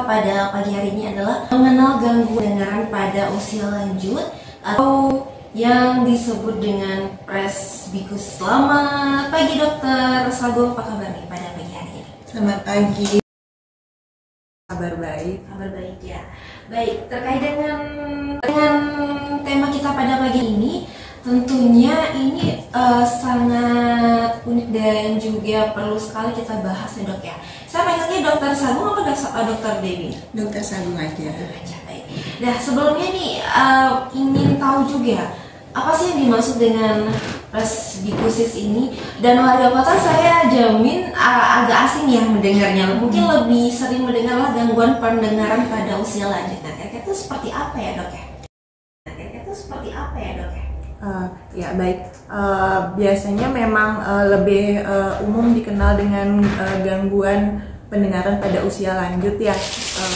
pada pagi hari ini adalah mengenal gangguan pendengaran pada usia lanjut atau yang disebut dengan presbicus. Selamat pagi Dokter Sago, apa kabar nih pada pagi hari ini? Selamat pagi. Kabar baik. Kabar baik ya. Baik, terkait dengan tema kita pada pagi ini, tentunya ini sangat unik dan juga perlu sekali kita bahas ya Dok ya. Saya panggilnya Dokter Sagung atau Dokter Dewi? Dokter Sagung aja. Baik. Nah sebelumnya nih ingin tahu juga apa sih yang dimaksud dengan presbikusis ini, dan warga kota saya jamin agak asing ya mendengarnya, mungkin lebih sering mendengarlah gangguan pendengaran pada usia lanjut. Nah kira-kira itu seperti apa ya Dok ya? Ya baik, biasanya memang lebih umum dikenal dengan gangguan pendengaran pada usia lanjut ya.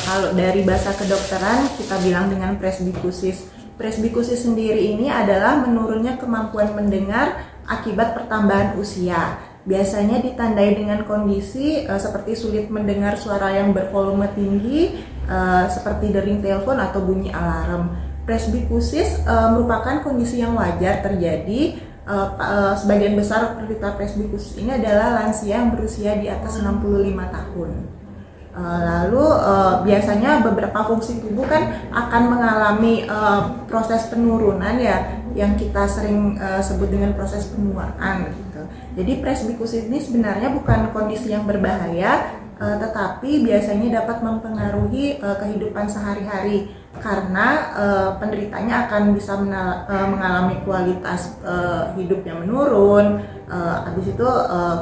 Kalau dari bahasa kedokteran kita bilang dengan presbikusis. Presbikusis sendiri ini adalah menurunnya kemampuan mendengar akibat pertambahan usia. Biasanya ditandai dengan kondisi seperti sulit mendengar suara yang bervolume tinggi, seperti dering telepon atau bunyi alarm. Presbikusis merupakan kondisi yang wajar terjadi. Sebagian besar penderita presbikusis ini adalah lansia yang berusia di atas 65 tahun. Lalu biasanya beberapa fungsi tubuh kan akan mengalami proses penurunan ya, yang kita sering sebut dengan proses penuaan gitu. Jadi presbikusis ini sebenarnya bukan kondisi yang berbahaya, tetapi biasanya dapat mempengaruhi kehidupan sehari-hari karena penderitanya akan bisa mengalami kualitas hidup yang menurun, habis itu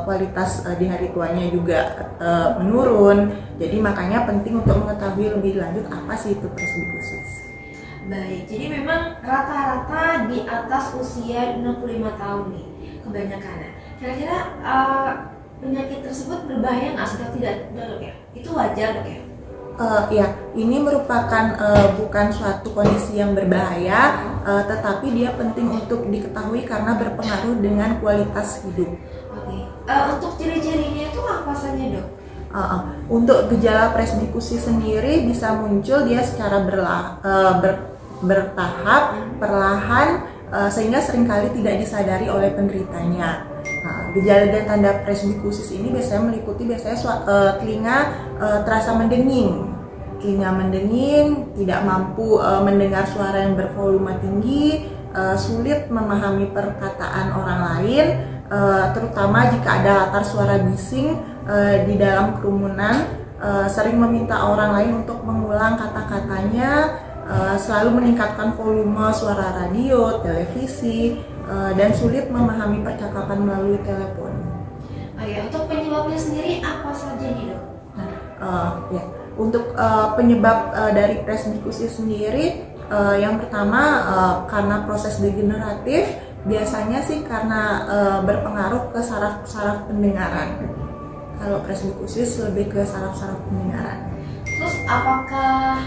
kualitas di hari tuanya juga menurun. Jadi makanya penting untuk mengetahui lebih lanjut apa sih itu presbikusis. Baik, jadi memang rata-rata di atas usia 65 tahun nih kebanyakan. Kira-kira penyakit tersebut berbahaya nggak sudah tidak Dok ya? Itu wajar Dok ya? Ya, ini merupakan bukan suatu kondisi yang berbahaya, tetapi dia penting untuk diketahui karena berpengaruh dengan kualitas hidup. Oke. Untuk ciri-cirinya itu apa saja Dok? Untuk gejala presbikusis sendiri bisa muncul dia secara bertahap, perlahan, sehingga seringkali tidak disadari oleh penderitanya. Gejala dan tanda presbikusis ini biasanya meliputi telinga terasa mendenging, tidak mampu mendengar suara yang bervolume tinggi, sulit memahami perkataan orang lain, terutama jika ada latar suara bising di dalam kerumunan, sering meminta orang lain untuk mengulang kata-katanya, selalu meningkatkan volume suara radio, televisi, dan sulit memahami percakapan melalui telepon. Untuk penyebabnya sendiri apa saja nih Dok? Untuk penyebab dari presbikusis sendiri, yang pertama karena proses degeneratif, biasanya sih karena berpengaruh ke saraf-saraf pendengaran. Kalau presbikusis lebih ke saraf-saraf pendengaran. Terus apakah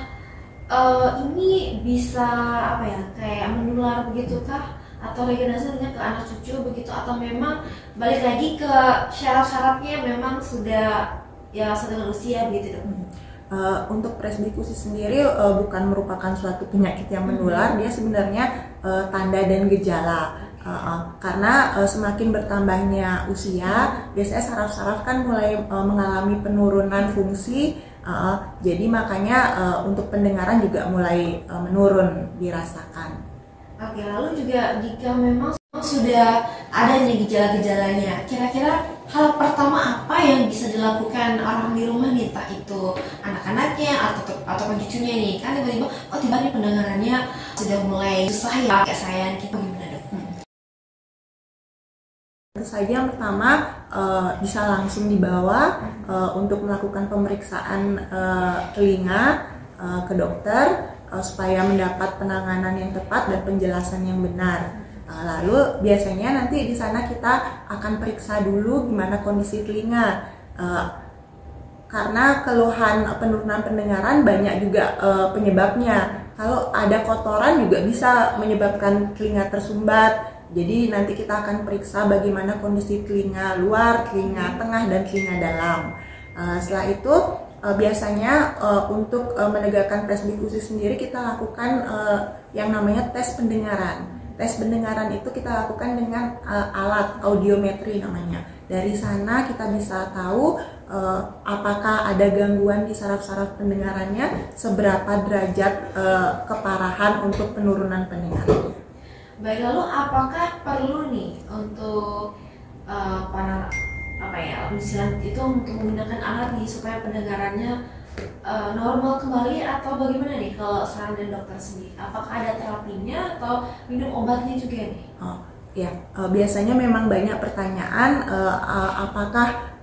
ini bisa kayak menular begitu kah? Atau regenerasi ke anak cucu begitu, atau memang balik lagi ke syaraf-syarafnya memang sudah dengan usia begitu Dok? Untuk presbikusis sendiri bukan merupakan suatu penyakit yang menular, dia sebenarnya tanda dan gejala. Karena semakin bertambahnya usia, biasanya saraf-saraf kan mulai mengalami penurunan fungsi, jadi makanya untuk pendengaran juga mulai menurun dirasakan. Oke, lalu juga jika memang sudah ada nih gejala-gejalanya, kira-kira hal pertama apa yang bisa dilakukan orang di rumah nih, entah itu anak-anaknya atau cucunya nih, kan tiba-tiba tiba nih pendengarannya sudah mulai susah ya, kayak saya gitu, gimana Dok? Tentu saja yang pertama bisa langsung dibawa untuk melakukan pemeriksaan telinga ke dokter, supaya mendapat penanganan yang tepat dan penjelasan yang benar. Lalu biasanya nanti di sana kita akan periksa dulu gimana kondisi telinga, karena keluhan penurunan pendengaran banyak juga penyebabnya. Kalau ada kotoran juga bisa menyebabkan telinga tersumbat. Jadi nanti kita akan periksa bagaimana kondisi telinga luar, telinga tengah, dan telinga dalam. Setelah itu biasanya untuk menegakkan presbikusis sendiri kita lakukan yang namanya tes pendengaran. Tes pendengaran itu kita lakukan dengan alat audiometri namanya. Dari sana kita bisa tahu apakah ada gangguan di saraf-saraf pendengarannya, seberapa derajat keparahan untuk penurunan pendengarannya. Baik, lalu apakah perlu nih untuk para usia itu untuk menggunakan alat nih supaya pendengarannya normal kembali, atau bagaimana nih kalau saran dari dokter sendiri? Apakah ada terapinya atau minum obatnya juga nih? Ya, biasanya memang banyak pertanyaan apakah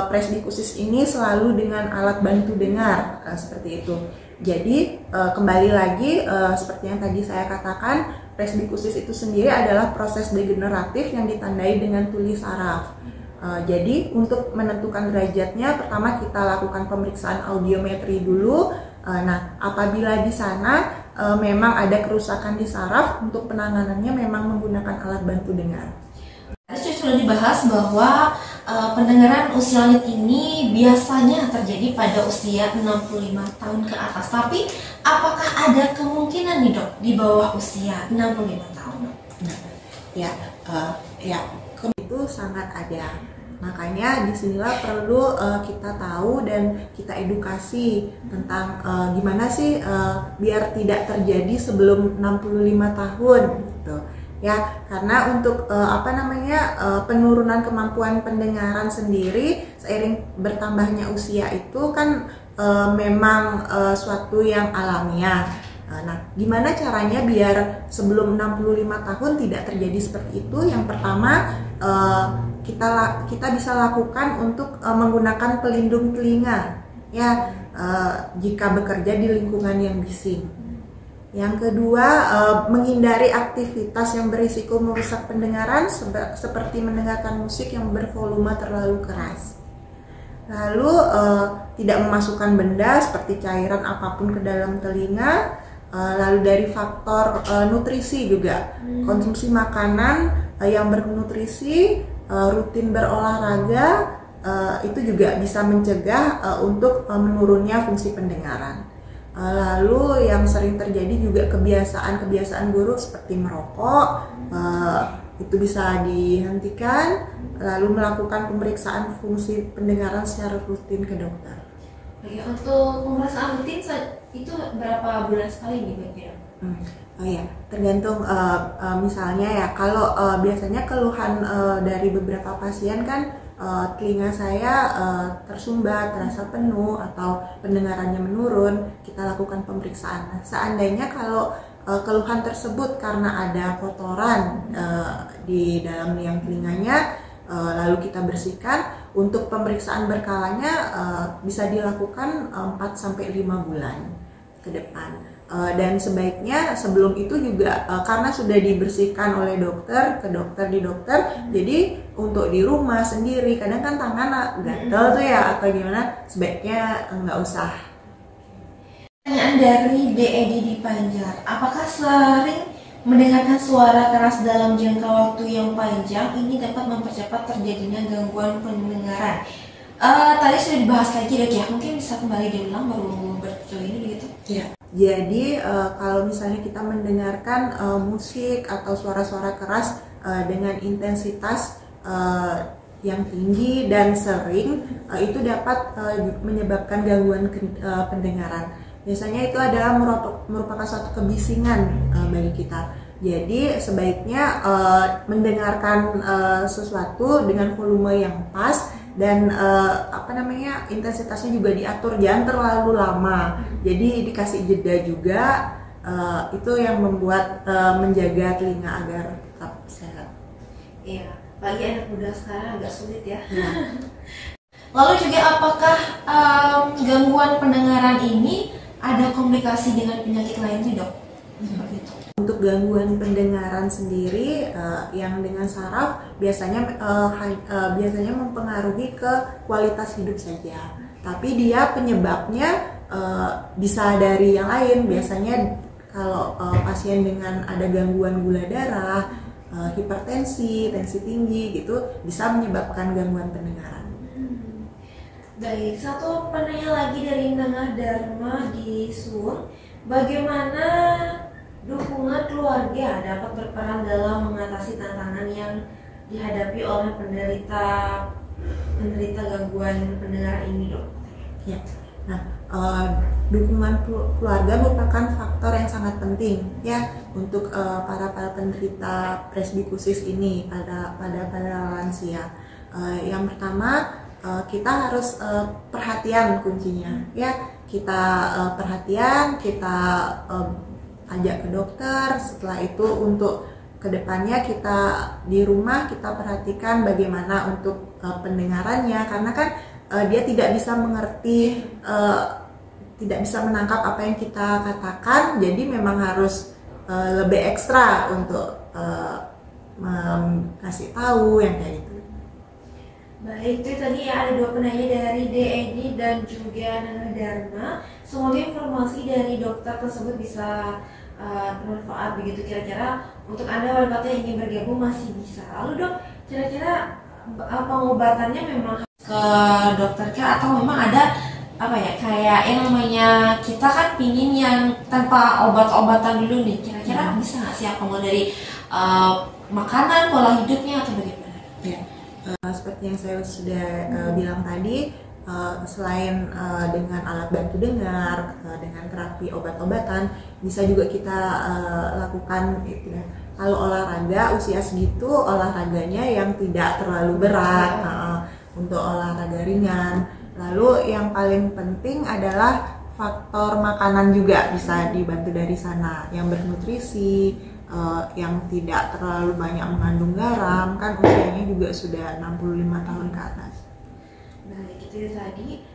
presbikusis ini selalu dengan alat bantu dengar seperti itu. Jadi kembali lagi seperti yang tadi saya katakan, presbikusis itu sendiri adalah proses degeneratif yang ditandai dengan tuli saraf. Jadi untuk menentukan derajatnya, pertama kita lakukan pemeriksaan audiometri dulu. Nah, apabila di sana memang ada kerusakan di saraf, untuk penanganannya memang menggunakan alat bantu dengar. Tadi sudah dibahas bahwa pendengaran usia lanjut ini biasanya terjadi pada usia 65 tahun ke atas. Tapi apakah ada kemungkinan nih dok di bawah usia 65 tahun? Ya, itu sangat ada. Makanya disinilah perlu kita tahu dan kita edukasi tentang gimana sih biar tidak terjadi sebelum 65 tahun gitu. Ya, karena untuk penurunan kemampuan pendengaran sendiri seiring bertambahnya usia itu kan memang suatu yang alamiah. Nah, gimana caranya biar sebelum 65 tahun tidak terjadi seperti itu? Yang pertama, kita bisa lakukan untuk menggunakan pelindung telinga, ya, jika bekerja di lingkungan yang bising. Yang kedua, menghindari aktivitas yang berisiko merusak pendengaran seperti mendengarkan musik yang bervolume terlalu keras. Lalu tidak memasukkan benda seperti cairan apapun ke dalam telinga. Lalu dari faktor nutrisi juga, konsumsi makanan yang bernutrisi, rutin berolahraga, itu juga bisa mencegah untuk menurunnya fungsi pendengaran. Lalu yang sering terjadi juga kebiasaan buruk seperti merokok, itu bisa dihentikan. Lalu melakukan pemeriksaan fungsi pendengaran secara rutin ke dokter. Oke, untuk pemeriksaan rutin itu berapa bulan sekali nih Mbak? Oh ya, tergantung misalnya ya, kalau biasanya keluhan dari beberapa pasien kan telinga saya tersumbat, terasa penuh, atau pendengarannya menurun, kita lakukan pemeriksaan. Nah, seandainya kalau keluhan tersebut karena ada kotoran di dalam liang telinganya, lalu kita bersihkan, untuk pemeriksaan berkalanya bisa dilakukan 4-5 bulan ke depan. Dan sebaiknya sebelum itu juga karena sudah dibersihkan oleh dokter ke dokter di dokter, jadi untuk di rumah sendiri kadang kan tangan gatel tuh ya atau gimana, sebaiknya nggak usah. Pertanyaan dari DED di Panjar, apakah sering mendengarkan suara keras dalam jangka waktu yang panjang ini dapat mempercepat terjadinya gangguan pendengaran? Tadi sudah dibahas lagi dok ya, mungkin bisa kembali diulang baru bertujuh ini begitu? Iya. Jadi kalau misalnya kita mendengarkan musik atau suara-suara keras dengan intensitas yang tinggi dan sering, itu dapat menyebabkan gangguan pendengaran. Biasanya itu adalah merupakan suatu kebisingan bagi kita. Jadi sebaiknya mendengarkan sesuatu dengan volume yang pas dan intensitasnya juga diatur, jangan terlalu lama. Jadi dikasih jeda juga, itu yang membuat menjaga telinga agar tetap sehat. Iya, bagi anak muda sekarang agak sulit ya. Lalu juga apakah gangguan pendengaran ini ada komplikasi dengan penyakit lainnya dok? Seperti itu. Untuk gangguan pendengaran sendiri yang dengan saraf biasanya mempengaruhi ke kualitas hidup saja. Tapi dia penyebabnya bisa dari yang lain. Biasanya kalau pasien dengan ada gangguan gula darah, hipertensi, tensi tinggi gitu bisa menyebabkan gangguan pendengaran. Baik, satu penanya lagi dari Nengah Dharma di Sun. Bagaimana dukungan keluarga dapat berperan dalam mengatasi tantangan yang dihadapi oleh penderita gangguan pendengaran ini, dok? Ya. Nah, dukungan keluarga merupakan faktor yang sangat penting ya untuk para penderita presbikusis ini pada lansia. Yang pertama, kita harus perhatian kuncinya ya. Kita perhatian, kita ajak ke dokter. Setelah itu untuk kedepannya kita di rumah kita perhatikan bagaimana untuk pendengarannya, karena kan dia tidak bisa mengerti, tidak bisa menangkap apa yang kita katakan, jadi memang harus lebih ekstra untuk kasih tahu yang kayak gitu. Baik, itu tadi ya ada dua penanya dari DED dan juga Nana Dharma. Semoga informasi dari dokter tersebut bisa bermanfaat begitu. Kira-kira untuk Anda warga yang ingin bergabung masih bisa. Lalu dok, kira-kira pengobatannya memang ke dokter kah atau memang ada apa ya kayak yang namanya kita kan pingin yang tanpa obat-obatan dulu nih. Kira-kira bisa nggak sih apa mau dari makanan, pola hidupnya atau bagaimana? Ya. Seperti yang saya sudah bilang tadi, selain dengan alat bantu dengar, dengan terapi obat-obatan, bisa juga kita lakukan gitu ya. Kalau olahraga usia segitu, olahraganya yang tidak terlalu berat, untuk olahraga ringan. Lalu yang paling penting adalah faktor makanan juga bisa dibantu dari sana, yang bernutrisi, yang tidak terlalu banyak mengandung garam, kan usianya juga sudah 65 tahun ke atas. Baik, itu tadi.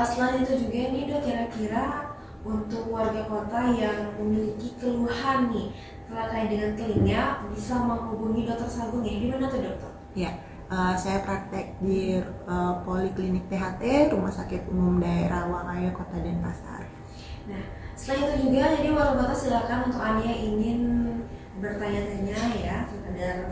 Selain itu juga nih dok, kira-kira untuk warga kota yang memiliki keluhan nih terkait dengan telinga bisa menghubungi dokter Sagung ya? Di mana tuh dokter? Ya, saya praktek di Poliklinik THT Rumah Sakit Umum Daerah Wangaya Kota Denpasar. Nah, selain itu juga jadi warga kota silakan untuk Anda yang ingin bertanya-tanya ya tentang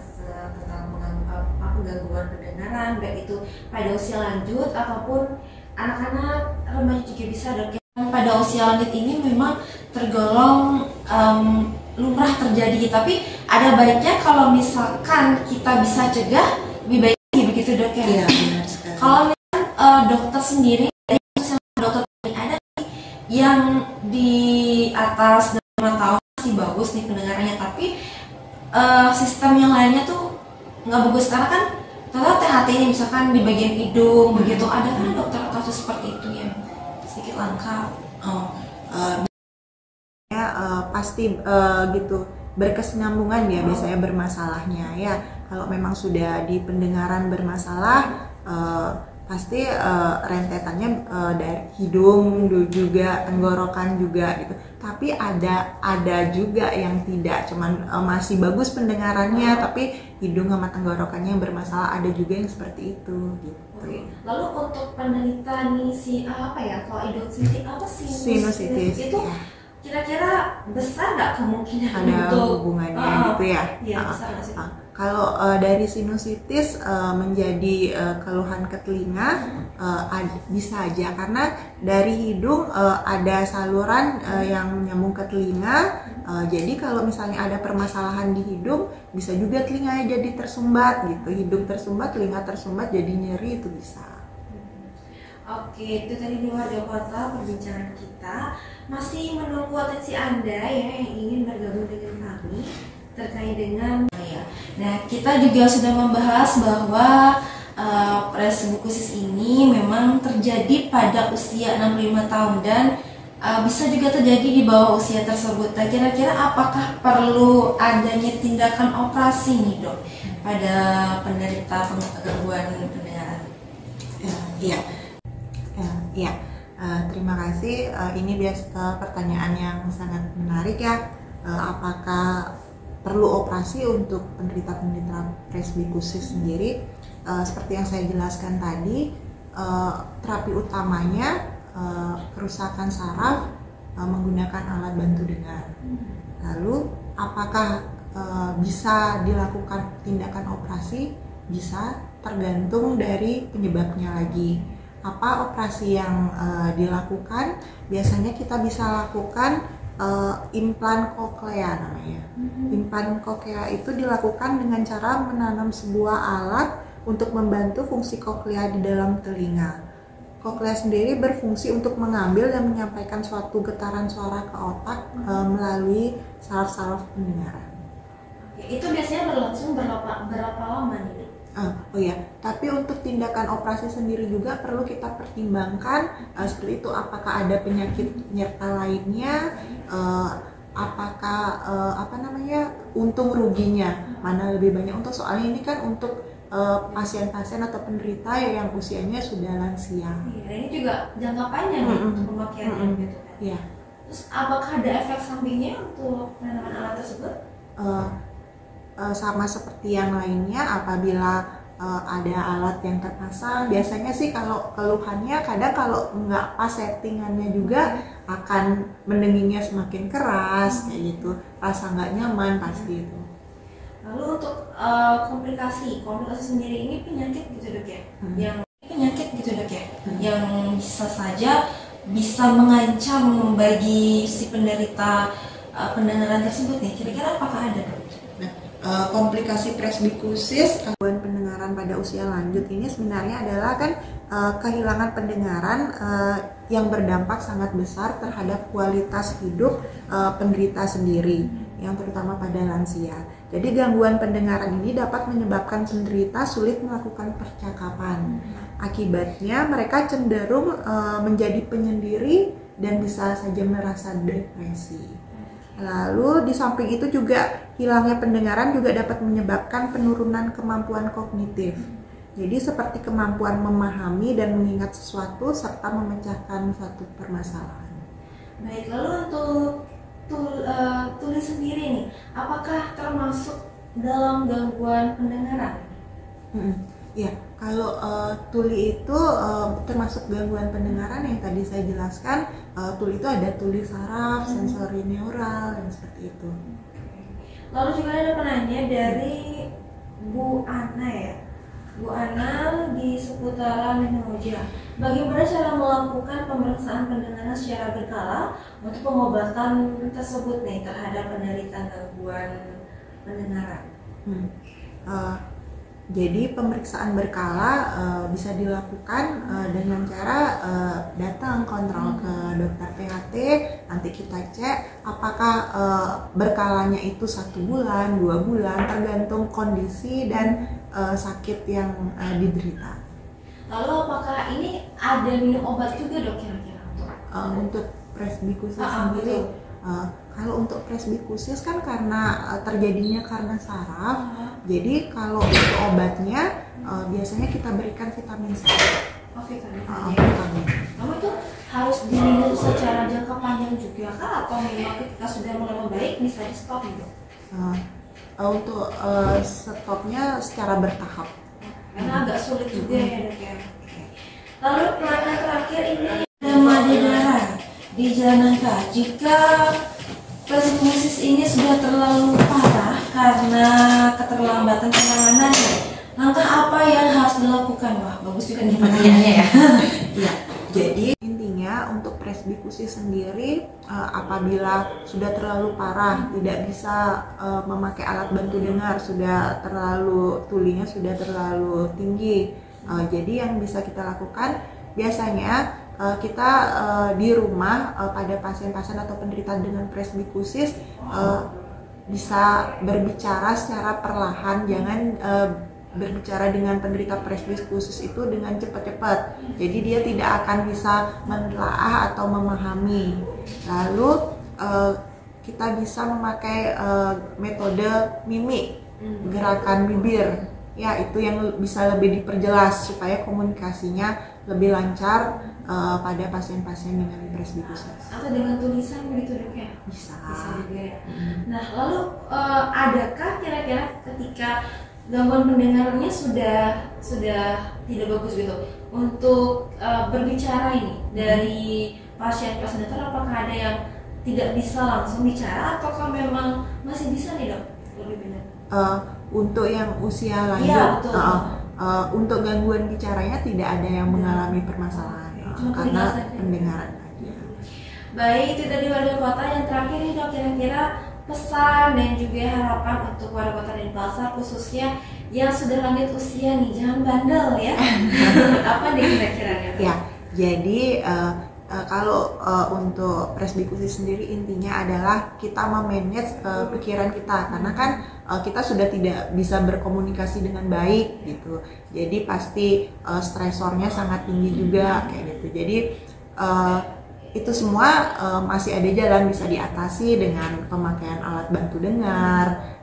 gangguan pendengaran, baik itu pada usia lanjut ataupun anak-anak remaja juga bisa dok. Pada usia lanjut ini memang tergolong lumrah terjadi, tapi ada baiknya kalau misalkan kita bisa cegah lebih baik begitu dok ya. Iya, benar sekali. Kalau misalkan dokter sendiri dari dokter ini ada yang di atas 5 tahun masih bagus nih pendengarannya, tapi sistem yang lainnya tuh nggak bagus karena kan contoh THT ini misalkan di bagian hidung begitu, ada kan dokter kasus seperti itu yang sedikit langka. Pasti gitu berkesinambungan ya biasanya bermasalahnya ya. Kalau memang sudah di pendengaran bermasalah, pasti rentetannya dari hidung juga, tenggorokan juga gitu. Tapi ada juga yang tidak, cuman masih bagus pendengarannya tapi hidung sama tenggorokannya yang bermasalah, ada juga yang seperti itu gitu. Oke. Lalu untuk penderita nih kalau sinusitis itu ya. Kira-kira besar nggak kemungkinan ada untuk hubungannya gitu ya? Iya, besar nggak sih? Kalau dari sinusitis menjadi keluhan ke telinga, bisa aja karena dari hidung ada saluran yang nyambung ke telinga. Jadi kalau misalnya ada permasalahan di hidung, bisa juga telinganya jadi tersumbat gitu. Hidung tersumbat, telinga tersumbat, jadi nyeri itu bisa. Oke, itu tadi di warga kota perbincangan kita. Masih menunggu atensi Anda ya yang ingin bergabung dengan kami terkait dengan Nah, kita juga sudah membahas bahwa presbikusis ini memang terjadi pada usia 65 tahun dan bisa juga terjadi di bawah usia tersebut. Nah, kira-kira apakah perlu adanya tindakan operasi nih dok pada penderita gangguan pendengaran? Iya. Terima kasih. Ini pertanyaan yang sangat menarik ya. Apakah perlu operasi untuk penderita presbikusis sendiri? Seperti yang saya jelaskan tadi, terapi utamanya kerusakan saraf menggunakan alat bantu dengar. Lalu apakah bisa dilakukan tindakan operasi? Bisa, tergantung dari penyebabnya lagi. Apa operasi yang dilakukan? Biasanya kita bisa lakukan implan koklea namanya. Implan koklea itu dilakukan dengan cara menanam sebuah alat untuk membantu fungsi koklea di dalam telinga. Koklea sendiri berfungsi untuk mengambil dan menyampaikan suatu getaran suara ke otak melalui saraf-saraf pendengaran. Itu biasanya berlangsung berapa lama nih? Oh ya, tapi untuk tindakan operasi sendiri juga perlu kita pertimbangkan seperti itu, apakah ada penyakit nyerta lainnya, apakah untung ruginya mana lebih banyak untuk, soalnya ini kan untuk pasien-pasien atau penderita yang usianya sudah lansia. Iya, ini juga jangka panjang untuk pemakaiannya gitu kan. Iya. Terus apakah ada efek sampingnya untuk penanaman alat tersebut? Sama seperti yang lainnya, apabila ada alat yang terpasang, biasanya sih kalau keluhannya kadang kalau nggak pas settingannya juga akan mendenginya semakin keras kayak gitu, rasa nggak nyaman pasti itu. Lalu untuk komplikasi sendiri ini penyakit gitu dok ya? Yang bisa saja bisa mengancam bagi si penderita pendengaran tersebut nih, kira-kira apakah ada? Komplikasi presbikusis, gangguan pendengaran pada usia lanjut ini sebenarnya adalah kan kehilangan pendengaran yang berdampak sangat besar terhadap kualitas hidup penderita sendiri, yang terutama pada lansia. Jadi gangguan pendengaran ini dapat menyebabkan penderita sulit melakukan percakapan. Akibatnya mereka cenderung menjadi penyendiri dan bisa saja merasa depresi. Lalu di samping itu juga hilangnya pendengaran juga dapat menyebabkan penurunan kemampuan kognitif. Jadi seperti kemampuan memahami dan mengingat sesuatu serta memecahkan suatu permasalahan. Baik, lalu untuk tuli sendiri nih, apakah termasuk dalam gangguan pendengaran? Ya, kalau tuli itu termasuk gangguan pendengaran yang tadi saya jelaskan. Tuli itu ada tuli saraf, sensori neural, dan seperti itu. Lalu juga ada penanya dari Bu Ana ya. Bu Ana di seputaran Minhoja. Bagaimana cara melakukan pemeriksaan pendengaran secara berkala untuk pengobatan tersebut nih terhadap penderita gangguan pendengaran? Jadi pemeriksaan berkala bisa dilakukan dengan cara datang kontrol ke dokter THT, nanti kita cek apakah berkalanya itu 1 bulan, 2 bulan, tergantung kondisi dan sakit yang diderita. Lalu apakah ini ada minum obat juga dok kira-kira untuk presbikusis sendiri? Kalau untuk presbikusis kan karena terjadinya karena saraf, jadi kalau itu obatnya biasanya kita berikan vitamin C. Vitamin. Vitamin. Namun itu harus diminum secara jangka panjang juga kah, atau memang ketika sudah mulai membaik bisa di stop gitu? Untuk stopnya secara bertahap. Karena agak sulit juga ya dok ya. Lalu pertanyaan terakhir ini, Madedara dijalankan jika presbikusis ini sudah terlalu parah karena keterlambatan penanganannya, langkah apa yang harus dilakukan? Wah, bagus juga nih pertanyaannya ya. Iya, jadi intinya untuk presbikusis sendiri apabila sudah terlalu parah, tidak bisa memakai alat bantu dengar, sudah terlalu tulinya sudah terlalu tinggi, jadi yang bisa kita lakukan biasanya kita di rumah pada pasien-pasien atau penderita dengan presbikusis bisa berbicara secara perlahan, jangan berbicara dengan penderita presbikusis itu dengan cepat-cepat, jadi dia tidak akan bisa menelaah atau memahami. Lalu kita bisa memakai metode mimik, gerakan bibir, ya itu yang bisa lebih diperjelas supaya komunikasinya lebih lancar pada pasien-pasien dengan presbikusis. Atau dengan tulisan begitu dok ya? Bisa juga ya. Nah lalu adakah kira-kira ketika gangguan pendengarannya sudah tidak bagus gitu untuk berbicara ini dari pasien-pasien itu, apakah ada yang tidak bisa langsung bicara ataukah memang masih bisa nih dok? Lebih benar. Untuk yang usia lanjut, ya, betul. untuk gangguan bicaranya tidak ada yang mengalami permasalahan karena pendengaran aja. Baik, itu tadi warga kota. Yang terakhir nih dok, kira-kira pesan dan juga harapan untuk warga kota Denpasar khususnya yang sudah lanjut usia nih, jangan bandel ya. Apa nih kira-kira? Ya, jadi kalau untuk presbikusi sendiri intinya adalah kita memanage pikiran kita, karena kan kita sudah tidak bisa berkomunikasi dengan baik gitu. Jadi pasti stresornya sangat tinggi juga kayak gitu. Jadi itu semua masih ada jalan bisa diatasi dengan pemakaian alat bantu dengar,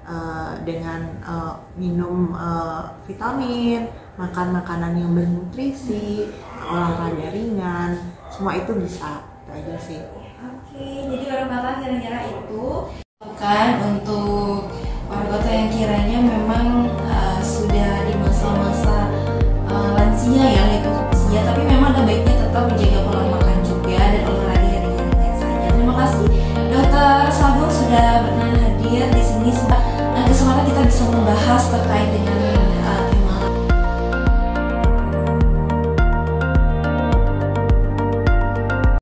dengan minum vitamin, makan makanan yang bernutrisi, olahraga ringan, semua itu bisa. Itu aja sih. Oke, jadi warga kota kira-kira itu kan untuk warga kota yang kiranya memang sudah di masa-masa lansia ya, untuk usia, tapi memang ada baiknya tetap menjaga pola makan juga dan olahraga ringan saja. Terima kasih Dokter Sabung sudah berkenan hadir di sini. Kesempatan kita bisa membahas terkait dengan